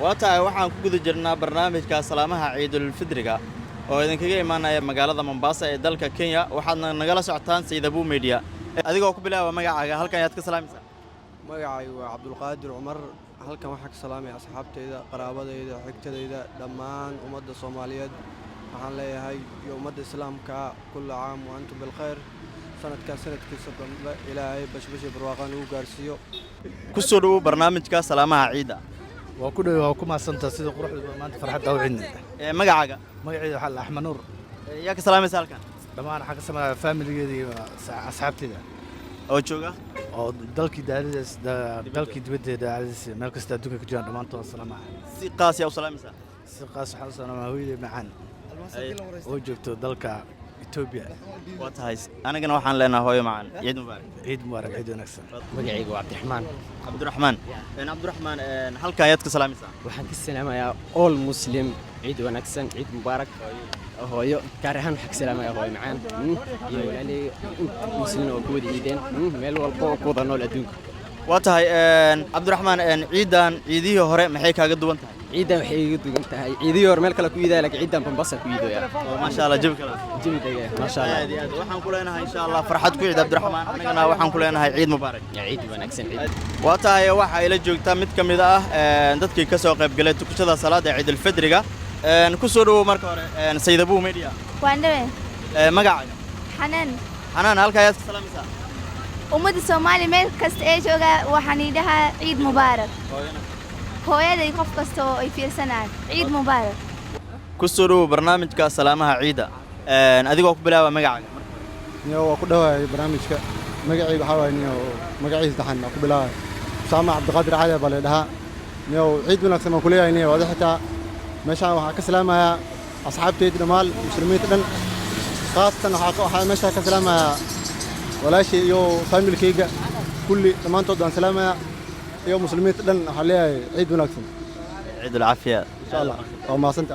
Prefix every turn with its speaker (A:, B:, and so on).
A: waatahay waxaan ku guda jirnaa barnaamijka salaamaha ciidul fidriga oo idinkaga imaanaya magaalada Mombasa ee dalka Kenya waxaadna nagala socotaan Saydabu Media adigoo ku bilaaba magacaaga halkan ayaad ka salaamaysaa
B: magacaygu waa Cabdulqaadir Umar halkan waxaan ka salaamayaa asxaabteyda qaraabadeyda xigtadeyda dhammaan ummadda Soomaaliyeed waxaan leeyahay iyo ummadda Islaamka kullu caam wa antum bil khayr sanadkiisa dambe ilaahay bashbash barwaaqan uu gaarsiiyo
A: ku soo dhaw barnaamijka salaamaha ciida
C: waa ku dhaw waa ku maasanta sida quruxda maanta farxadda u cidna
A: magacaaga
C: magaceedu waxa la Axmed Nuur
A: yaa ka salaamaysaa halkan
C: dhamaan waxa ka sameeyaa family-geeda iyo asxaabteyda
A: oo jooga
C: oo dalkii dibadda meel kasta adduunka ka jiraan dhamaantood salaamaha
A: si qaas ah u salaamaysaa
C: si qaas ah u salaamaa hooyadii macaan oo joogto dalka Ethiopia
A: waatahay anagana waxaan leenahay hooyo macaan ciid mubaarak
C: ciid wanaagsan
D: magacaygu waa
A: Cabdiraxmaan halkan ayaad ka salaamaysaa
D: waxaan ka salaamayaa all muslim ciid wanaagsan ciid mubaarak hooyo gaar ahaan waxaan ka salaamayaa hooyo macaan iyo ilaahay muslim oo ku wada ciideen meel walba oo ku wada nool adduunka
A: waatahay Cabdiraxmaan ciidihii hore maxay kaaga duwan tahay
D: ciidan waxay iga dugan tahay ciidihii hore meel kale ku iidaa laakiin ciidan Mombasa ku iidaya
A: ma sha Allah jawi kala
D: ma sha Allah
A: waxaan ku leenahay insha Allah farxad ku ciid Cabdiraxmaan anagana waxaan ku leenahay ciid mubaarak
D: ciid wanaagsan
A: waatahay waxa ila joogta mid kamid ah dadkii ka soo qayb galay tukashada salaada ciidul fidriga ku soo dhaw marka hore Saydabu Media
E: waandhawe
A: magacaaga Xanaan halka ayaad ka salaamaysaa
E: ummadda Soomaali meel kasta ee jooga waxaan idhahaa ciid mubaarak hooyaday qof kasta oo ay fiirsanaan ciid mubaarak
A: ku soo dhaw barnaamijka salaamaha ciida adigoo ku bilaaba magacaaga
B: waa ku dhawaay barnaamijka magacaygu waxa waaye magaciisa taxan ku bilaabay Saama Cabdiqaadir Cali baa la dhahaa ciid wanaagsan ma ku leeyahay wada xitaa meeshaan waxaan ka salaamayaa asxaabteyda dhammaan muslimiinta dhan qaasatan waxaan meeshaan ka salaamayaa walaashii iyo family-kayga kulli dhammaantood waan salaamayaa iyo muslimiinta dhan waxaan leeyahay ciid wanaagsan
A: ciid العافية
B: insha Allah waa maasanta